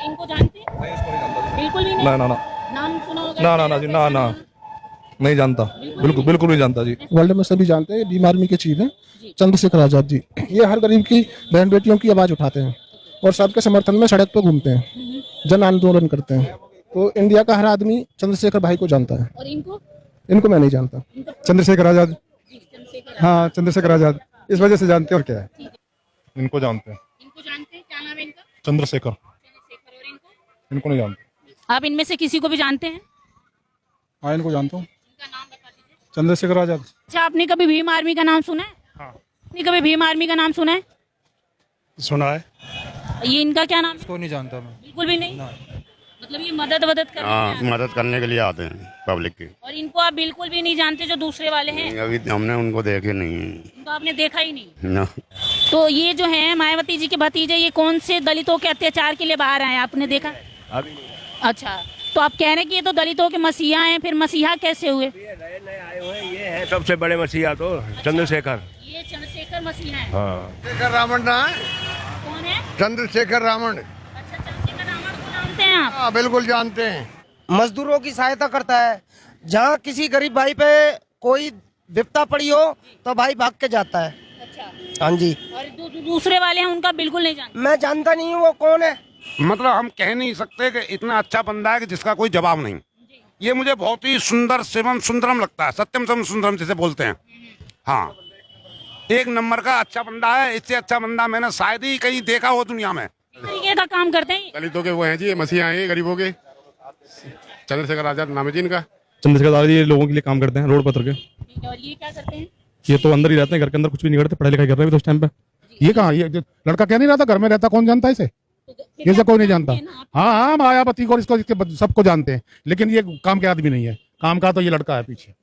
इनको जानते हैं? बिल्कुल भी नहीं। ना ना ना नाम सुना होगा? ना ना ना जी, ना ना नहीं जानता, बिल्कुल बिल्कुल नहीं जानता जी। वर्ल्ड में सभी जानते हैं भीम आर्मी के चीफ हैं चंद्रशेखर आजाद जी। ये हर गरीब की बहन बेटियों की आवाज उठाते हैं और सबके समर्थन में सड़क पर घूमते हैं, जन आंदोलन करते हैं। तो इंडिया का हर आदमी चंद्रशेखर भाई को जानता है। और इनको मैं नहीं जानता। चंद्रशेखर आजाद, चंद्रशेखर हाँ चंद्रशेखर आजाद, इस वजह से जानते हैं और क्या है। इनको जानते हैं, इनको जानते हैं? क्या नाम है इनका? चंद्रशेखर। चंद्रशेखर। और इनको? इनको नहीं जानते। आप इनमें से किसी को भी जानते हैं? हाँ इनको जानता हूँ, इनका नाम बता दीजिए। चंद्रशेखर आजाद। अच्छा, आपने कभी भीम आर्मी का नाम सुना है? हाँ आपने कभी भीम आर्मी का नाम सुना है? सुना है। ये इनका क्या नाम है? इसको नहीं जानता मैं। बिल्कुल भी नहीं। मतलब ये मदद करने के लिए हाँ, आते हैं। मदद करने के लिए आते हैं पब्लिक की। और इनको आप बिल्कुल भी नहीं जानते जो दूसरे वाले हैं? अभी हमने उनको देखे नहीं है। इनको आपने देखा ही नहीं। ना। तो ये जो है मायावती जी के भतीजे, ये कौन से दलितों के अत्याचार के लिए बाहर आए, आपने देखा? अभी अच्छा, तो आप कह रहे हैं कि ये तो दलितों के मसीहा हैं, फिर मसीहा कैसे हुए? नए आए हुए हैं, ये है सबसे बड़े मसीहा तो चंद्रशेखर। ये चंद्रशेखर मसीहा हैं। हाँ, चंद्रशेखर रावण ना है? कौन है? चंद्रशेखर रावण। अच्छा, चंद्रशेखर रावण को जानते हैं आप? हाँ बिल्कुल जानते हैं। मजदूरों की सहायता करता है। जहाँ किसी गरीब भाई पे कोई विपदा पड़ी हो तो भाई भाग के जाता है। अच्छा। हाँ जी। और दूसरे वाले हैं उनका बिल्कुल नहीं जानते? मैं जानता नहीं हूँ वो कौन है। मतलब हम कह नहीं सकते कि इतना अच्छा बंदा है कि जिसका कोई जवाब नहीं। ये मुझे बहुत ही सुंदर शिवम सुंदरम लगता है, सत्यम शिवम सुंदरम जिसे बोलते हैं। हाँ, एक नंबर का अच्छा बंदा है। इससे अच्छा बंदा मैंने शायद ही कहीं देखा हो दुनिया में। किस तरीके का काम करते हैं? दलितों के वो हैं जी, मसीहा हैं गरीबों के। चंद्रशेखर आजाद नाम है जी इनका। चंद्रशेखर आजाद ये लोगों के लिए काम करते हैं, रोड पर उतर के। ठीक है, और ये क्या करते हैं? ये तो अंदर ही रहते हैं, घर के अंदर कुछ भी नहीं करते, पढ़ाई लिखाई कर रहे हैं तो उस टाइम पे। ये कहाँ, ये लड़का क्या नहीं रहता, घर में रहता, कौन जानता है इसे? ये से कोई नहीं जानता। हाँ हाँ, मायावती को इसको सबको जानते हैं, लेकिन ये काम के आदमी नहीं है। काम का तो ये लड़का है पीछे।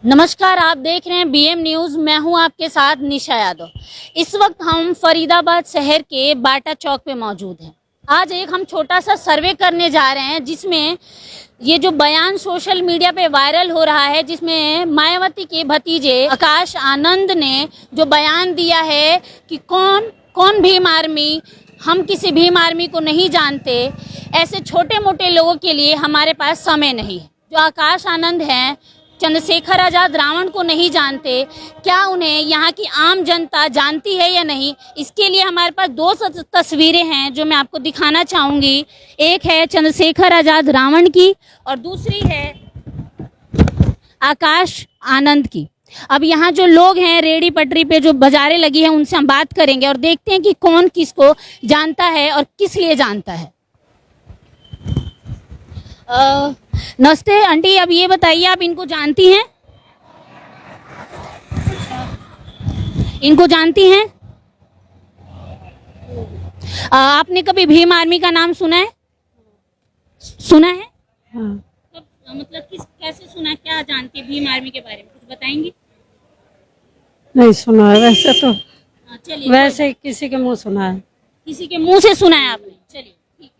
नमस्कार, आप देख रहे हैं बीएम न्यूज। मैं हूं आपके साथ निशा यादव। इस वक्त हम फरीदाबाद शहर के बाटा चौक पे मौजूद हैं। आज एक हम छोटा सा सर्वे करने जा रहे हैं, जिसमें ये जो बयान सोशल मीडिया पे वायरल हो रहा है, जिसमें मायावती के भतीजे आकाश आनंद ने जो बयान दिया है कि कौन भीम आर्मी, हम किसी भीम आर्मी को नहीं जानते। ऐसे छोटे मोटे लोगों के लिए हमारे पास समय नहीं है। जो आकाश आनंद हैं, चंद्रशेखर आजाद रावण को नहीं जानते, क्या उन्हें यहाँ की आम जनता जानती है या नहीं? इसके लिए हमारे पास दो तस्वीरें हैं जो मैं आपको दिखाना चाहूंगी। एक है चंद्रशेखर आजाद रावण की और दूसरी है आकाश आनंद की। अब यहाँ जो लोग हैं, रेडी पटरी पे जो बाजारें लगी हैं, उनसे हम बात करेंगे और देखते हैं कि कौन किसको जानता है और किस लिए जानता है। नमस्ते आंटी, अब ये बताइए, आप इनको जानती हैं? इनको जानती हैं? आपने कभी भीम आर्मी का नाम सुना है? सुना है? हाँ। मतलब कैसे सुना, क्या जानती है भीम आर्मी के बारे में, कुछ बताएंगी? नहीं सुना है वैसे तो। चलिए, वैसे किसी के मुंह सुना है। किसी के मुंह से सुना है आपने? चलिए ठीक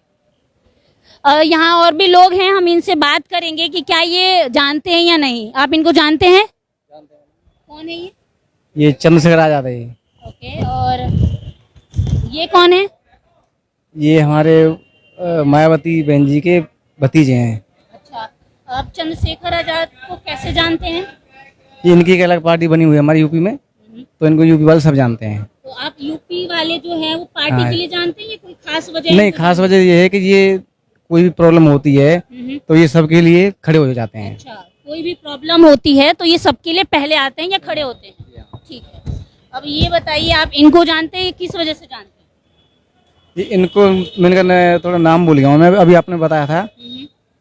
है। यहाँ और भी लोग हैं, हम इनसे बात करेंगे कि क्या ये जानते हैं या नहीं। आप इनको जानते हैं? कौन है ये? ये चंद्रशेखर आजाद है। ओके, और ये कौन है? ये हमारे मायावती बहन जी के भतीजे हैं। अच्छा, आप चंद्रशेखर आजाद को कैसे जानते हैं? ये इनकी एक अलग पार्टी बनी हुई है हमारे यूपी में, तो इनको यूपी वाले सब जानते हैं। तो आप यूपी वाले जो है वो पार्टी के लिए जानते हैं या कोई खास वजह? नहीं, खास वजह ये है कि ये कोई भी प्रॉब्लम होती है तो ये सबके लिए खड़े हो जाते हैं। अच्छा, कोई भी प्रॉब्लम होती है तो ये सबके लिए पहले आते हैं या खड़े होते हैं? ठीक है। अब ये बताइए, आप इनको जानते हैं, किस वजह से जानते हैं? ये इनको मैंने थोड़ा नाम भूल गया हूँ मैं, अभी आपने बताया था,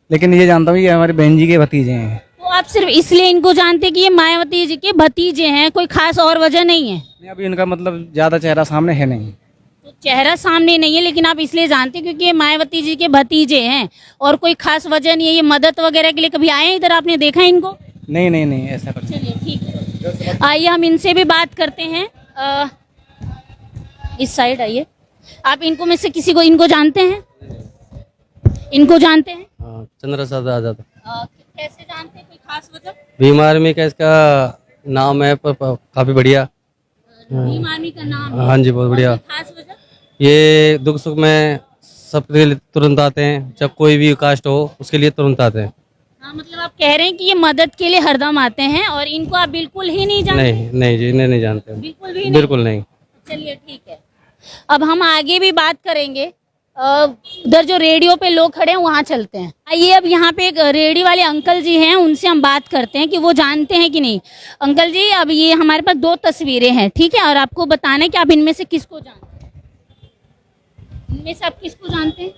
लेकिन ये जानता हूँ ये हमारी बहन जी के भतीजे हैं। तो आप सिर्फ इसलिए इनको जानते हैं कि ये मायावती जी के भतीजे हैं, कोई खास और वजह नहीं है? नहीं, अभी इनका मतलब ज्यादा चेहरा सामने है नहीं। तो चेहरा सामने नहीं है, लेकिन आप इसलिए जानते हैं क्योंकि ये मायावती जी के भतीजे हैं और कोई खास वजह नहीं है। ये मदद वगैरह के लिए कभी आए हैं इधर, आपने देखा है इनको? नहीं नहीं नहीं, ऐसा कुछ। चलिए ठीक है, आइए हम इनसे भी बात करते हैं। इस साइड आइए। आप इनको में से किसी को इनको जानते हैं? इनको जानते हैं? चंद्रशेखर आजाद। कैसे जानते हैं, कोई खास वजह? भीम आर्मी का इसका नाम है काफी बढ़िया। भीम आर्मी का नाम है। हाँ जी, बहुत बढ़िया। और कोई खास वजह? ये दुख सुख में सबके लिए तुरंत आते हैं, जब कोई भी कास्ट हो उसके लिए तुरंत आते हैं। हाँ, मतलब आप कह रहे हैं कि ये मदद के लिए हरदम आते हैं और इनको आप बिल्कुल ही नहीं जानते? नहीं नहीं जी, इन्हें नहीं जानते, बिल्कुल भी नहीं? बिल्कुल नहीं। चलिए ठीक है, अब हम आगे भी बात करेंगे। उधर जो रेडियो पे लोग खड़े हैं वहाँ चलते हैं। आइए, अब यहाँ पे एक रेडियो वाले अंकल जी हैं, उनसे हम बात करते हैं कि वो जानते हैं कि नहीं। अंकल जी, अब ये हमारे पास 2 तस्वीरें हैं, ठीक है, और आपको बताना है कि आप इनमें से किसको जानते हैं। इनमें से आप किसको जानते हैं?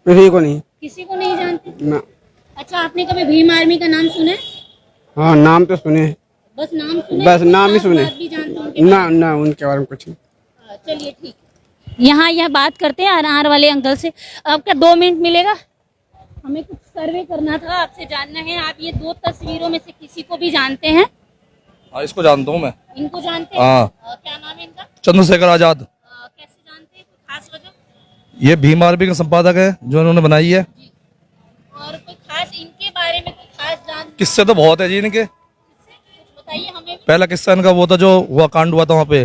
किसी को नहीं। किसी को नहीं जानते ना। अच्छा, आपने कभी भीम आर्मी का नाम सुना है? हाँ, नाम तो सुने, बस नाम सुने? बस नाम ही आप सुने। बात भी जानते होंगे? ना उनके बारे में कुछ नहीं। चलिए ठीक है, यहाँ यह बात करते हैं अनार वाले अंकल से। आपका 2 मिनट मिलेगा? हमें कुछ सर्वे करना था, आपसे जानना है, आप ये 2 तस्वीरों में से किसी को भी जानते हैं? हाँ, इसको जानता हूँ मैं। इनको जानते हैं? हाँ। क्या नाम है इनका? चंद्रशेखर आजाद। कैसे जानते हैं, कोई खास वजह? ये भीम आर्मी का संपादक है जो इन्होंने बनाई है। और कोई खास इनके बारे में कोई खास जान? किस्से तो बहुत है जी इनके। कुछ बताइए हमें भी। पहला किस्सा इनका वो था जो हुआ, कांड हुआ था वहाँ पे,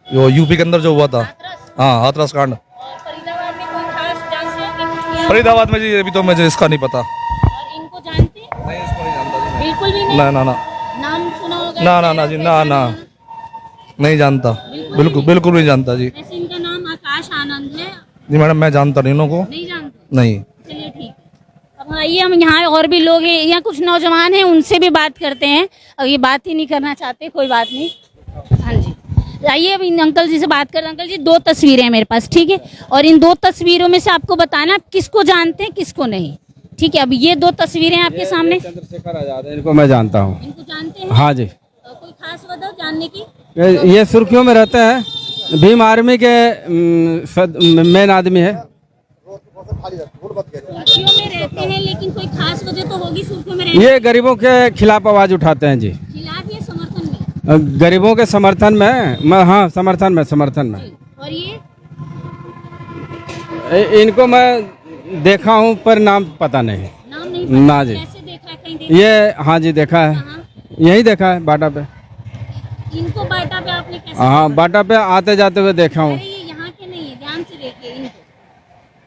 वो यूपी के अंदर जो हुआ था। हाथरस? हाँ, हाथरस कांड। और फरीदाबाद में कोई खास जानते हो कि कुछ किया? फरीदाबाद में जी अभी तो मुझे इसका नहीं पता। और इनको जानते हैं? नहीं, इसको नहीं जानता जी। बिल्कुल भी नहीं? ना ना ना नाम सुना होगा? ना जी, ना नहीं जानता, बिल्कुल नहीं जानता जी। वैसे इनका नाम आकाश आनंद है। जी मैडम, मैं जानता नहीं इन्हों को। नहीं जानते? नहीं। चलिए ठीक है, अब आइए हम यहाँ और भी लोग हैं, यहाँ कुछ नौजवान हैं, उनसे भी बात करते हैं। अब ये बात ही नहीं करना चाहते, कोई बात नहीं। हाँ जी, आइए अब इन अंकल जी से बात करें। अंकल जी, 2 तस्वीरें हैं मेरे पास, ठीक है, और इन 2 तस्वीरों में से आपको बताना आप किसको जानते हैं किसको नहीं, ठीक है। अब ये 2 तस्वीरें हैं आपके सामने। चंद्रशेखर आजाद है, इनको मैं जानता हूँ। इनको जानते हैं? हाँ जी। कोई खास वजह जानने की? ये सुर्खियों में रहते हैं, भीम आर्मी के मेन आदमी है। सुर्खियों में रहते हैं, लेकिन कोई खास वजह तो होगी सुर्खियों में रहने ये गरीबों के खिलाफ आवाज उठाते हैं जी। के खिलाफ या समर्थन में? गरीबों के समर्थन में, हाँ समर्थन में। और ये इनको मैं देखा हूँ पर नाम पता नहीं। नाम नहीं पता? ना जी। कैसे देखा है, कहीं देखा? ये हाँ जी, देखा है, कहाँ? यही देखा है बाटा पे। इनको बाटा पे आपने कैसे? हाँ, बाटा पे आते जाते हुए देखा हूँ। अरे ये यहाँ के नहीं है, ध्यान से देखिए इनको।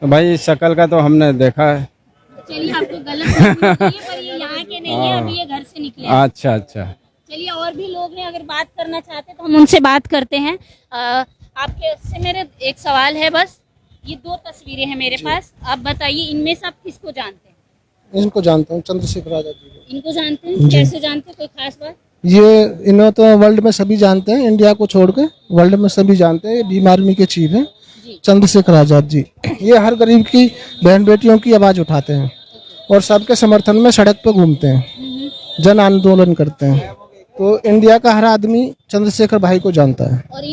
तो भाई शक्ल का तो हमने देखा है। चलिए, आपको गलत नहीं है, पर ये यहाँ के नहीं है, अभी ये घर से निकले हैं। अच्छा। चलिए, और भी लोग हैं, अगर बात करना चाहते हैं तो हम उनसे बात करते हैं। आपके से मेरे एक सवाल है बस। ये 2 तस्वीरें हैं मेरे पास, आप बताइए इनमें से आप किसको जानते हैं? इनको जानता हूँ, चंद्रशेखर आजाद जी को। इनको जानते हैं? कैसे जानते हैं, कोई खास बात? ये इन्हें तो वर्ल्ड में सभी जानते हैं, इंडिया को छोड़ के वर्ल्ड में सभी जानते हैं। ये भीम आर्मी के चीफ हैं, चंद्रशेखर आजाद जी। ये हर गरीब की बहन बेटियों की आवाज उठाते हैं और सबके समर्थन में सड़क पर घूमते हैं, जन आंदोलन करते हैं। तो इंडिया का हर आदमी चंद्रशेखर भाई को जानता है। और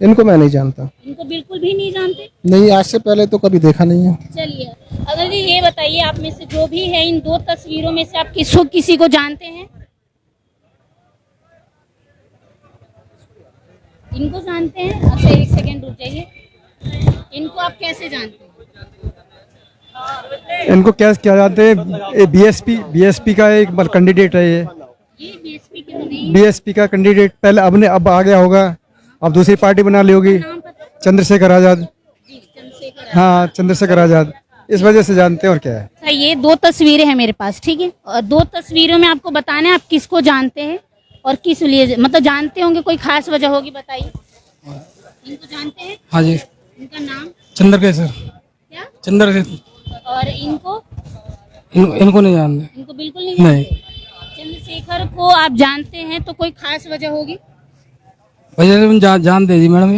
इनको मैं नहीं जानता। इनको बिल्कुल भी नहीं जानते? नहीं, आज से पहले तो कभी देखा नहीं है। चलिए, अगर ये बताइए, आप में से जो भी है, इन 2 तस्वीरों में से आप किसी को जानते हैं? इनको जानते हैं? अच्छा, 1 सेकेंड रुक जाइए। इनको आप कैसे जानते हैं? इनको क्या जानते हैं, बीएसपी का एक कैंडिडेट है। ये बीएसपी के तो नहीं? बीएसपी का कैंडिडेट पहले अब आ गया होगा, अब दूसरी पार्टी बना ली होगी। नाम पता? चंद्रशेखर आजाद। जी, चंद्रशेखर। हाँ, चंद्रशेखर आजाद, इस वजह से जानते हैं। और क्या है, अच्छा, ये 2 तस्वीरें हैं मेरे पास, ठीक है, और 2 तस्वीरों में आपको बताना है आप किसको जानते हैं और किस लिए, मतलब जानते होंगे, कोई खास वजह होगी, बताइए। इनको जानते हैं? हाँ जी। इनका नाम? चंद्रशेखर। क्या? चंद्रशेखर। और इनको? इनको नहीं जानते। इनको बिल्कुल नहीं जानते? चंद्रशेखर को आप जानते हैं, तो कोई खास वजह होगी? भैया जानते जी मैडम।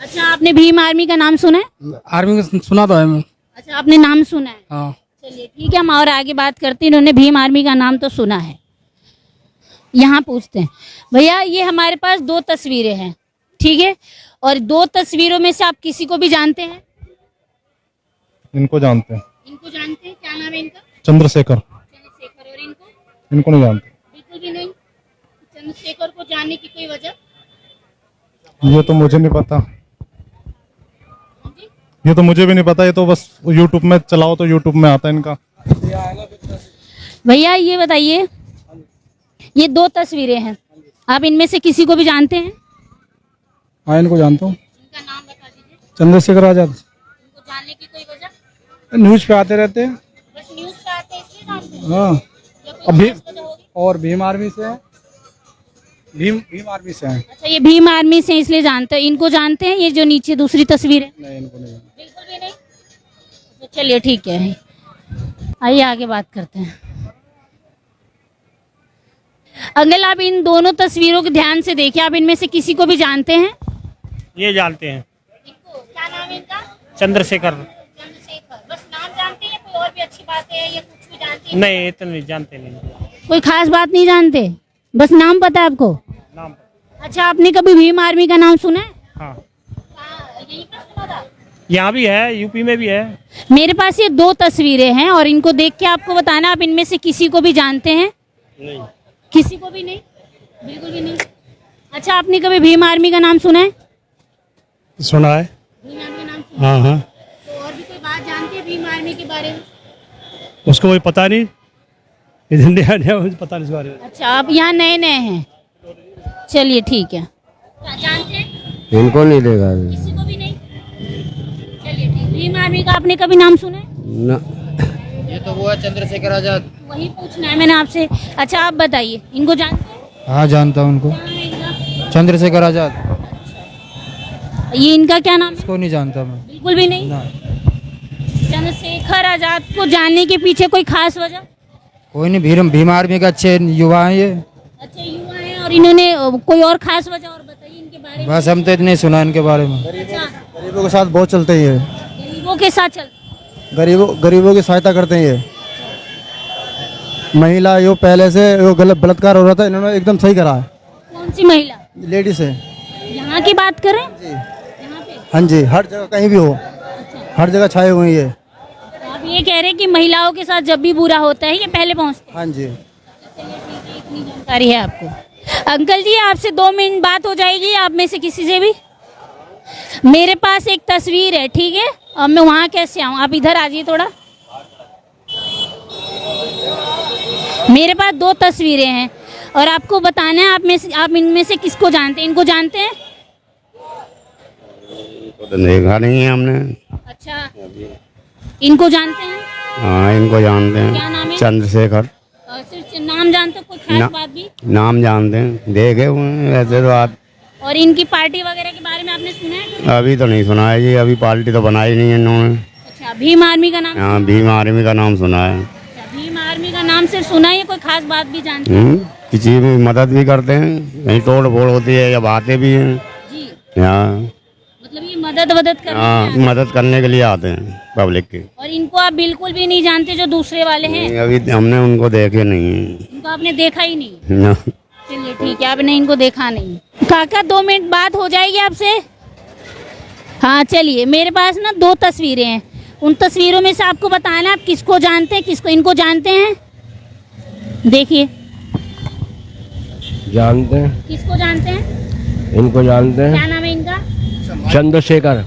अच्छा, आपने भीम आर्मी का नाम सुना है? आर्मी का सुना तो है मैं। अच्छा, आपने नाम सुना है? हाँ। चलिए ठीक है, हम और आगे बात करते हैं। इन्होंने भीम आर्मी का नाम तो सुना है। यहाँ पूछते हैं, भैया ये हमारे पास 2 तस्वीरें हैं, ठीक है, और 2 तस्वीरों में से आप किसी को भी जानते हैं? इनको जानते हैं। इनको जानते हैं? क्या नाम है इनका? चंद्रशेखर। चंद्रशेखर। और इनको? इनको नहीं जानते। बिल्कुल भी नहीं? चंद्रशेखर को जानने की कोई वजह? ये तो मुझे नहीं पता। ये तो मुझे भी नहीं पता, ये तो बस यूट्यूब में चलाओ तो यूट्यूब में आता है इनका। भैया ये बताइए, ये 2 तस्वीरें हैं, आप इनमें से किसी को भी जानते हैं? हाँ, इनको जानता हूँ। इनका नाम बता दीजिए। चंद्रशेखर आजाद। इनको जानने की कोई वजह? न्यूज पे आते रहते हैं। बस न्यूज़ पे आते हैं इसलिए जानते हैं? हाँ, या कोई अभी खास वजह होगी? और भीम आर्मी से है। भीम आर्मी से है। अच्छा, ये भीम आर्मी से इसलिए जानते हैं। इनको जानते हैं? ये जो नीचे दूसरी तस्वीर है? नहीं, इनको नहीं। बिल्कुल भी नहीं। तो चलिए ठीक है, आइए आगे बात करते हैं। अंकल, आप इन दोनों तस्वीरों को ध्यान से देखिए, आप इनमें से किसी को भी जानते हैं? ये जानते हैं, इनको क्या नाम है इनका? चंद्रशेखर। चंद्रशेखर। बस नाम जानते हैं या कोई और भी अच्छी बात है या कुछ भी जानते हैं? नहीं, इतना नहीं जानते नहीं। कोई खास बात नहीं जानते, बस नाम पता है आपको? नाम। अच्छा, आपने कभी भीम आर्मी का नाम सुना है? हाँ, यहीं पर सुना था? यहाँ भी है, यूपी में भी है। मेरे पास ये 2 तस्वीरें हैं और इनको देख के आपको बताना आप इनमें से किसी को भी जानते हैं? नहीं। किसी को भी नहीं? बिल्कुल भी नहीं। अच्छा, आपने कभी भीम आर्मी का नाम सुना है? सुना है। भीम आर्मी का नाम सुना हाँ हाँ, है? तो और भी कोई बात जानते हैं भीम आर्मी के बारे में? उसको कोई पता नहीं, इधर मुझे पता नहीं इस बारे में। अच्छा, आप यहाँ नए नए हैं, चलिए ठीक है। क्या जानते हैं? इनको नहीं देगा किसी को भी नहीं? चलिए ठीक। भीम आर्मी का आपने कभी नाम सुना है? ना। ये तो वो है चंद्रशेखर आजाद। वही पूछना है मैंने आपसे। अच्छा, आप बताइए, इनको जानते हैं? हाँ, जानता हूँ उनको। क्या नाम है इनका? चंद्रशेखर आजाद। ये इनका क्या नाम है? इसको नहीं जानता मैं। बिल्कुल भी नहीं। चंद्रशेखर आजाद को जानने के पीछे कोई खास वजह? कोई नहीं, भीम आर्मी के अच्छे युवा हैं ये। अच्छा, युवा हैं और इन्होंने कोई और खास वजह और बताइए इनके बारे में। बस हम तो इतने सुना इनके बारे में। अच्छा, गरीबों के साथ बहुत चलते हैं ये। गरीबों के साथ चल। गरीबों की सहायता करते हैं ये। महिला जो पहले से जो गलत बलात्कार हो रहा था, इन्होंने एकदम सही करा है। कौन सी महिला? लेडीज है। यहाँ की बात करें? जी। यहाँ पे? हाँ जी, हर जगह कहीं भी हो, हर जगह छाए हुए हैं ये। तो आप ये कह रहे हैं कि महिलाओं के साथ जब भी बुरा होता है ये पहले पहुँचते हैं? हाँ जी। इतनी जानकारी है आपको। अंकल जी, आपसे 2 मिनट बात हो जाएगी, आप में से किसी से भी? मेरे पास एक तस्वीर है, ठीक है? अब मैं वहाँ कैसे आऊँ? आप इधर आ जाइए थोड़ा। मेरे पास 2 तस्वीरें हैं और आपको बताना है आप इनमें से किसको जानते हैं? इनको जानते हैं? तो देखा नहीं है हमने। अच्छा, इनको जानते हैं? हाँ, इनको जानते हैं। क्या नाम है? चंद्रशेखर। सिर्फ नाम जानते हो, कोई खास बात भी? नाम जानते हैं, देखे हुए हैं वैसे तो आप। और इनकी पार्टी वगैरह के बारे में आपने सुना है? अभी तो नहीं सुना है जी, अभी पार्टी तो बनाई नहीं है इन्होंने। अच्छा, भीम आर्मी का नाम? हाँ, भीम आर्मी का नाम सुना है। अच्छा, भीम आर्मी का नाम सिर्फ सुना है, ये कोई खास बात भी जानते हैं? किसी भी मदद भी करते हैं, कहीं तोड़ फोड़ होती है या बातें भी हैं। जी, हाँ, मतलब ये मदद करने हाँ, के लिए मदद करने के लिए आते हैं पब्लिक की। और इनको आप बिल्कुल भी नहीं जानते जो दूसरे वाले हैं? नहीं, अभी हमने उनको देखे नहीं है। इनको आपने देखा ही नहीं? ना। चलिए ठीक है, आपने इनको देखा नहीं। काका, 2 मिनट बात हो जाएगी आपसे? हाँ, चलिए। मेरे पास ना 2 तस्वीरें हैं, उन तस्वीरों में से आपको बताना आप किसको जानते हैं, किसको इनको जानते हैं? देखिए, जानते हैं, किसको जानते हैं? इनको जानते हैं। क्या नाम है इनका? चंद्रशेखर।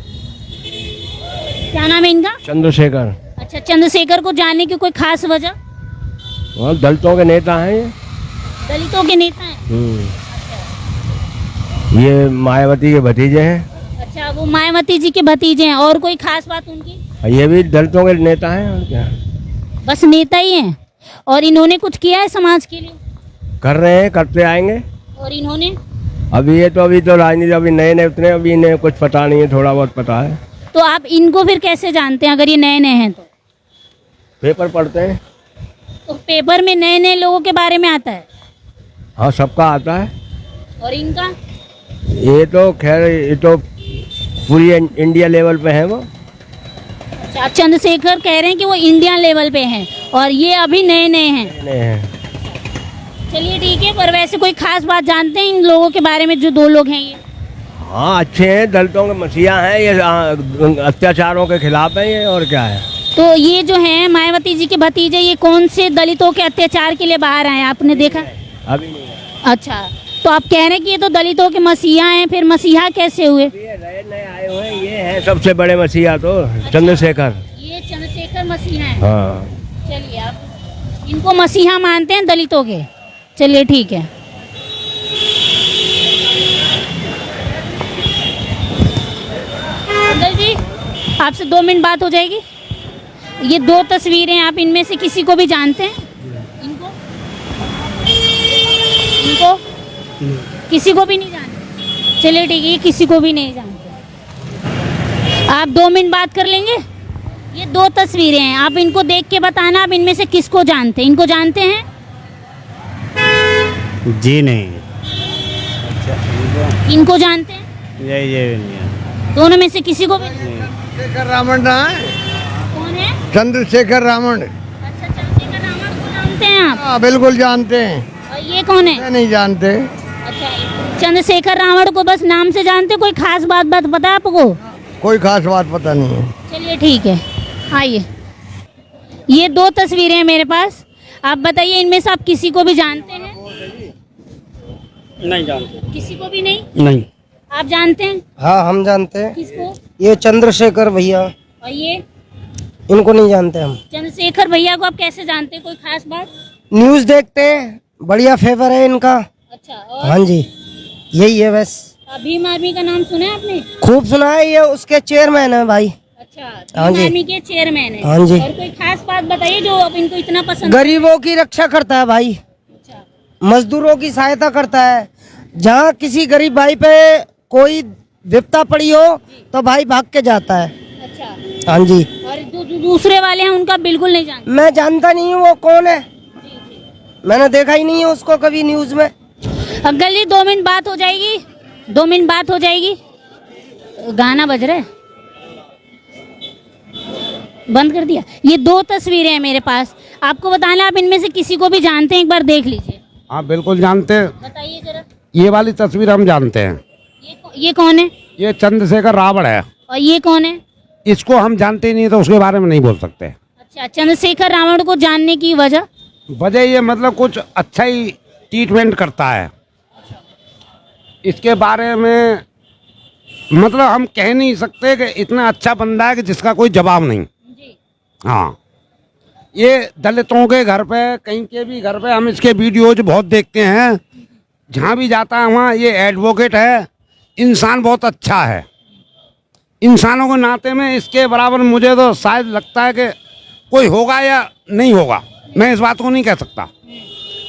क्या नाम है इनका? चंद्रशेखर। अच्छा, चंद्रशेखर को जानने की कोई खास वजह? दलितों के नेता हैं ये। दलितों के नेता हैं? ये मायावती के भतीजे हैं। अच्छा, वो मायावती जी के भतीजे हैं। और कोई खास बात उनकी? ये भी दलितों के नेता हैं, और क्या। बस नेता ही हैं? और इन्होंने कुछ किया है समाज के लिए? कर रहे हैं, करते आएंगे। और इन्होंने? अभी तो राजनीति अभी नए नए उतने, अभी इन्हें कुछ पता नहीं है, थोड़ा बहुत पता है। तो आप इनको फिर कैसे जानते हैं अगर ये नए नए हैं तो? पेपर पढ़ते हैं। तो पेपर में नए नए लोगों के बारे में आता है? हाँ, सबका आता है। और इनका? ये तो खैर, ये तो पूरी इंडिया लेवल पे है वो। अच्छा, चंद्रशेखर कह रहे हैं कि वो इंडिया लेवल पे हैं और ये अभी नए नए हैं। नए हैं। चलिए ठीक है, पर वैसे कोई खास बात जानते हैं इन लोगों के बारे में जो 2 लोग हैं ये? हाँ, अच्छे हैं, दलितों के मसीहा हैं ये, अत्याचारों के खिलाफ हैं ये, और क्या है। तो ये जो हैं मायावती जी के भतीजे, ये कौन से दलितों के अत्याचार के लिए बाहर आए, आपने देखा? अभी नहीं है। अच्छा, तो आप कह रहे हैं कि ये तो दलितों के मसीहा हैं, फिर मसीहा कैसे हुए? ये नए नए आए हुए हैं, ये हैं सबसे बड़े मसीहा तो चंद्रशेखर। ये चंद्रशेखर मसीहा हैं। हाँ। चलिए, आप इनको मसीहा मानते हैं दलितों के? चलिए ठीक है। अंकल जी, आपसे 2 मिनट बात हो जाएगी? ये 2 तस्वीरें, आप इनमें से किसी को भी जानते हैं? इनको इनको किसी को भी नहीं जानते? चलिए ठीक है, ये किसी को भी नहीं जानते। आप 2 मिनट बात कर लेंगे? ये 2 तस्वीरें हैं, आप इनको देख के बताना आप इनमें से किसको जानते हैं। इनको जानते हैं? जी नहीं, इनको जानते हैं? ये नहीं। दोनों में से किसी को भी नहीं? चंद्रशेखर रावण ना है। कौन है? चंद्रशेखर रावण। अच्छा, चंद्रशेखर रावण को जानते हैं आप? हाँ बिल्कुल जानते हैं। और ये कौन है? मैं नहीं जानते। अच्छा, चंद्रशेखर रावण को बस नाम से जानते, कोई खास बात पता है आपको? कोई खास बात पता नहीं है। चलिए ठीक है, आइए। ये 2 तस्वीरें हैं मेरे पास, आप बताइए इनमें से आप किसी को भी जानते हैं? नहीं जानते। किसी को भी नहीं? नहीं। आप जानते हैं? हाँ हम जानते हैं। किसको? ये चंद्रशेखर भैया। और ये इनको नहीं जानते हम। चंद्रशेखर भैया को आप कैसे जानते हैं? कोई खास बात? न्यूज देखते हैं, बढ़िया फेवर है इनका। अच्छा। और हाँ जी, यही है बस। भीम आर्मी का नाम सुना है आपने? खूब सुना है, ये उसके चेयरमैन है भाई। अच्छा, हाँ भीम जी। आर्मी के चेयरमैन है। हाँ जी। और कोई खास बात बताइए जो अब इनको इतना पसंद? गरीबों की रक्षा करता है भाई, अच्छा। मजदूरों की सहायता करता है। जहाँ किसी गरीब भाई पे कोई विपदा पड़ी हो तो भाई भाग के जाता है। अच्छा। हाँ जी। और दूसरे वाले हैं उनका बिल्कुल नहीं जानते? मैं जानता नहीं हूँ वो कौन है, मैंने देखा ही नहीं है उसको कभी न्यूज में। अंकल जी 2 मिनट बात हो जाएगी? 2 मिनट बात हो जाएगी? गाना बज रहा है, बंद कर दिया। ये 2 तस्वीरें हैं मेरे पास, आपको बताना आप इनमें से किसी को भी जानते हैं, एक बार देख लीजिए। हाँ बिल्कुल जानते हैं। बताइए जरा। ये वाली तस्वीर हम जानते हैं। ये कौन है? ये चंद्रशेखर रावण है। और ये कौन है? इसको हम जानते ही नहीं तो उसके बारे में नहीं बोल सकते। अच्छा, चंद्रशेखर रावण को जानने की वजह? वजह ये मतलब कुछ अच्छा ही ट्रीटमेंट करता है। इसके बारे में मतलब हम कह नहीं सकते कि इतना अच्छा बंदा है कि जिसका कोई जवाब नहीं। हाँ, ये दलितों के घर पे, कहीं के भी घर पे हम इसके वीडियोज बहुत देखते हैं। जहाँ भी जाता है वहाँ ये एडवोकेट है, इंसान बहुत अच्छा है। इंसानों के नाते में इसके बराबर मुझे तो शायद लगता है कि कोई होगा या नहीं होगा, मैं इस बात को नहीं कह सकता।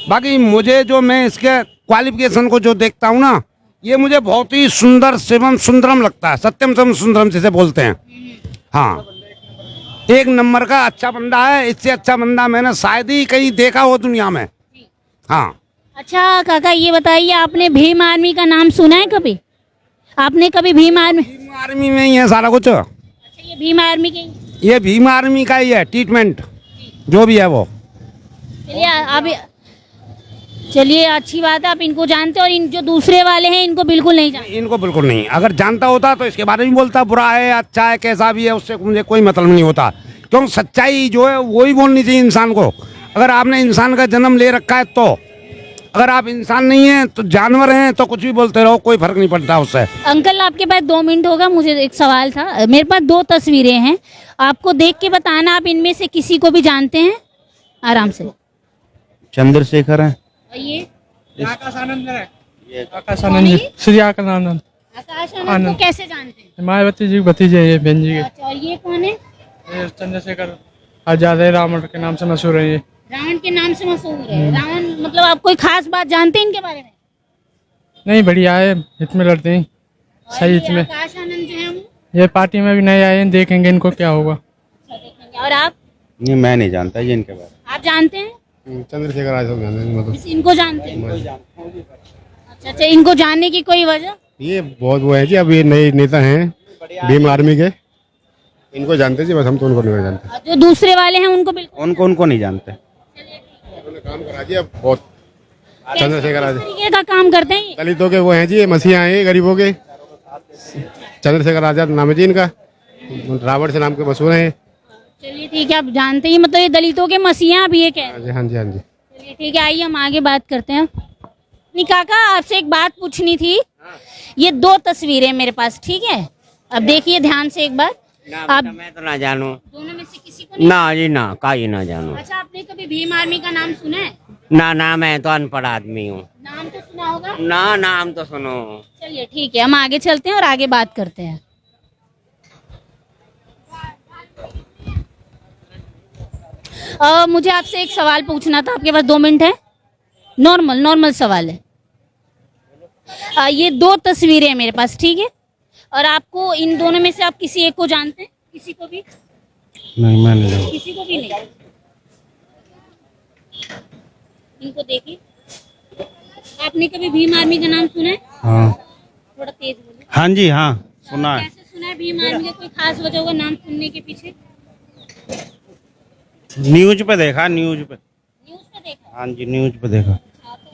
बाकी मुझे जो मैं इसके क्वालिफिकेशन को जो देखता हूँ ना, ये मुझे बहुत ही सुंदर शिवम सुंदरम लगता है। सत्यम सम सुंदरम जिसे बोलते हैं। हाँ, एक नंबर का अच्छा बंदा है। इससे अच्छा बंदा मैंने शायद ही कहीं देखा हो दुनिया में। हाँ। अच्छा काका, ये बताइए आपने भीम आर्मी का नाम सुना है कभी? आपने कभी भीम आर्मी में ही है सारा कुछ। अच्छा, ये भीम आर्मी के? ये भीम आर्मी का ही है ट्रीटमेंट, जो भी है वो। चलिए आप, चलिए अच्छी बात है, आप इनको जानते हैं। और इन जो दूसरे वाले हैं इनको बिल्कुल नहीं जानते? इनको बिल्कुल नहीं। अगर जानता होता तो इसके बारे में बोलता, बुरा है अच्छा है कैसा भी है, उससे मुझे कोई मतलब नहीं होता। क्योंकि सच्चाई जो है वही बोलनी चाहिए इंसान को। अगर आपने इंसान का जन्म ले रखा है तो, अगर आप इंसान नहीं हैं तो जानवर हैं तो कुछ भी बोलते रहो, कोई फर्क नहीं पड़ता उससे। अंकल आपके पास 2 मिनट होगा, मुझे एक सवाल था। मेरे पास 2 तस्वीरें हैं, आपको देख के बताना आप इनमें से किसी को भी जानते हैं? आराम से। चंद्रशेखर है। ये आकाशानंद है। कौन है? श्री आकाशानंद। आकाश आनंद को कैसे जानते हैं? मायावती जी भतीजे ये बहन जी अच्छा, और ये कौन है? के। चंद्रशेखर आजाद है, रावण के नाम से मशहूर है ये। रावण के नाम से मशहूर है। रावण मतलब आप कोई खास बात जानते हैं इनके बारे में? नहीं, बढ़िया है, हित में लड़ते हैं सही हित में। आकाश आनंद जो है वो? ये पार्टी में भी नए आए हैं, देखेंगे इनको क्या होगा। अच्छा, देखेंगे। और आप? नहीं, मैं नहीं जानता ये इनके बारे में। आप जानते हैं? चंद्रशेखर आजाद इनको जानते हैं? अच्छा, इनको जानने की कोई वजह? ये बहुत वो है जी, अब ये नए नेता हैं भीम आर्मी के, इनको जानते जी, बस हम तो उनको नहीं जानते। और जो दूसरे वाले हैं उनको बिल्कुल? उनको नहीं जानते। उन्होंने काम करा दिया बहुत। चंद्रशेखर आजाद तरीके का काम करते हैं ये? दलितों के वो हैं जी, ये मसीहा हैं गरीबों के। चंद्रशेखर आजाद नाम है जी इनका, रावण से नाम के मशहूर हैं। चलिए ठीक है, आप जानते ही, मतलब ये दलितों के मसीहा आप ये कह रहे हैं? हाँ जी, हाँ जी। चलिए ठीक है, आइए हम आगे बात करते हैं। काका आपसे एक बात पूछनी थी। ये 2 तस्वीरें मेरे पास, ठीक है? अब देखिए ध्यान से एक बार, आप मैं तो ना जानू दोनों में से किसी को नहीं। ना जी ना काई ना जानू अच्छा, आपने कभी भीम आर्मी का नाम सुना है? ना मैं तो अनपढ़ आदमी हूँ नाम तो सुना होगा। ना नाम तो सुनो चलिए ठीक है, हम आगे चलते हैं और आगे बात करते हैं। मुझे आपसे एक सवाल पूछना था, आपके पास 2 मिनट है? नॉर्मल सवाल है। ये 2 तस्वीरें हैं मेरे पास, ठीक है? और आपको इन दोनों में से आप किसी एक को जानते हैं? किसी को भी नहीं मैं नहीं जानता। किसी को भी नहीं। इनको देखिए, आपने कभी भीम आर्मी का नाम सुना है? हाँ थोड़ा तेज बोलिए। हाँ जी हाँ सुना है। कैसे सुना है भीम आर्मी का? कोई खास वजह होगा नाम सुनने के पीछे? न्यूज पे देखा न्यूज पे। न्यूज पे देखा? हाँ जी न्यूज पे देखा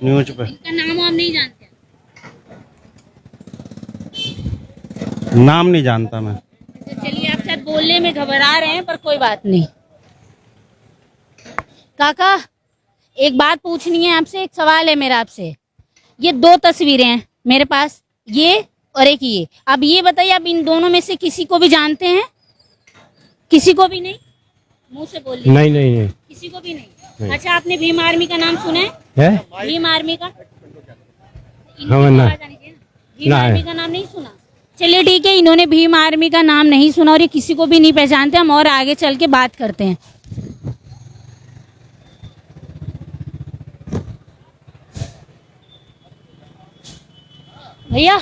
न्यूज पे। इनका नाम आप नहीं जानते? नाम नहीं जानता मैं। चलिए, आप शायद बोलने में घबरा रहे हैं, पर कोई बात नहीं। काका, एक बात पूछनी है आपसे, एक सवाल है मेरा आपसे। ये 2 तस्वीरें हैं मेरे पास, ये और एक ये। अब ये बताइए, आप इन दोनों में से किसी को भी जानते हैं? किसी को भी नहीं? मुंह से बोल लीजिए। नहीं किसी को भी नहीं। अच्छा, आपने भीम आर्मी का नाम सुना है? भीम आर्मी का? भीम आर्मी का नाम नहीं सुना? चलिए ठीक है, इन्होंने भीम आर्मी का नाम नहीं सुना और ये किसी को भी नहीं पहचानते। हम और आगे चल के बात करते हैं। भैया,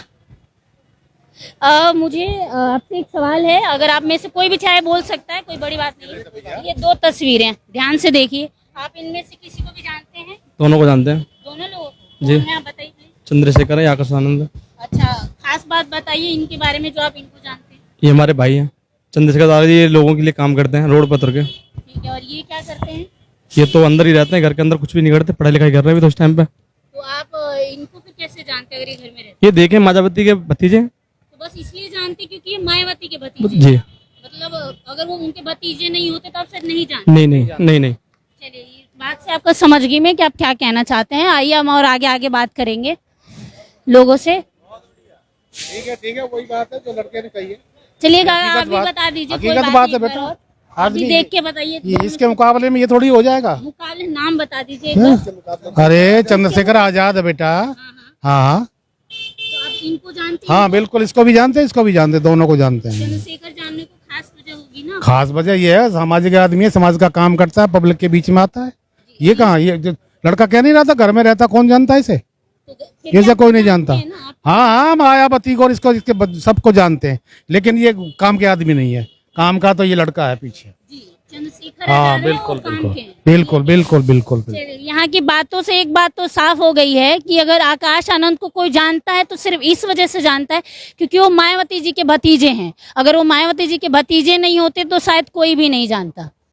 मुझे आपसे एक सवाल है, अगर आप में से कोई भी चाहे बोल सकता है, कोई बड़ी बात नहीं है। ये 2 तस्वीरें हैं, ध्यान से देखिए। आप इनमें से किसी को भी जानते हैं? दोनों को जानते हैं दोनों लोगों को? जी। कौन है आप बताइए प्लीज। चंद्रशेखर है, आकाश आनंद। अच्छा, खास बात बताइए इनके बारे में जो आप इनको जानते हैं। ये हमारे भाई हैं, चंद्रशेखर दादा जी। ये लोगों के लिए काम करते हैं रोड पर उतर के। ठीक है, और ये क्या करते हैं? ये तो अंदर ही रहते हैं, घर के अंदर कुछ भी नहीं करते, पढ़ाई लिखाई कर रहे हैं अभी तो इस टाइम पे। तो आप इनको फिर कैसे जानते हैं अगर ये घर में रहते ये देखें मायावती के भतीजे। हैं? तो बस इसलिए जानते क्योंकि ये मायावती के भतीजे। जी। मतलब अगर वो उनके भतीजे नहीं होते तो आप शायद नहीं जानते। नहीं। चलिए, इस बात से आपको समझ गई मैं कि आप क्या कहना चाहते हैं। आइए हम और आगे बात करेंगे लोगों से। ठीक है वही बात है जो लड़के ने कही है। चलिए आप भी बता दीजिए। कोई हकीकत बात है बेटा। अभी देख के बताइए। इसके मुकाबले में ये थोड़ी हो जाएगा। मुकाबले नाम बता दीजिए एक बार। अरे चंद्रशेखर आजाद है बेटा। हाँ तो आप इनको जानते हैं? हाँ बिल्कुल, इसको भी जानते हैं इसको भी जानते हैं, दोनों को जानते हैं। चंद्रशेखर जानने को खास वजह होगी ना? खास वजह ये है, सामाजिक आदमी है, समाज का काम करता है, पब्लिक के बीच में आता है। ये कहाँ, ये लड़का कह नहीं रहा था घर में रहता, कौन जानता है इसे? ये से कोई नहीं जानता। हाँ मायावती को और इसको इसके सबको जानते हैं, लेकिन ये काम के आदमी नहीं है। काम का तो ये लड़का है पीछे। चंद्रशेखर हाँ बिल्कुल। यहाँ की बातों से एक बात तो साफ हो गई है कि अगर आकाश आनंद को कोई जानता है तो सिर्फ इस वजह से जानता है क्योंकि वो मायावती जी के भतीजे हैं। अगर वो मायावती जी के भतीजे नहीं होते तो शायद कोई भी नहीं जानता।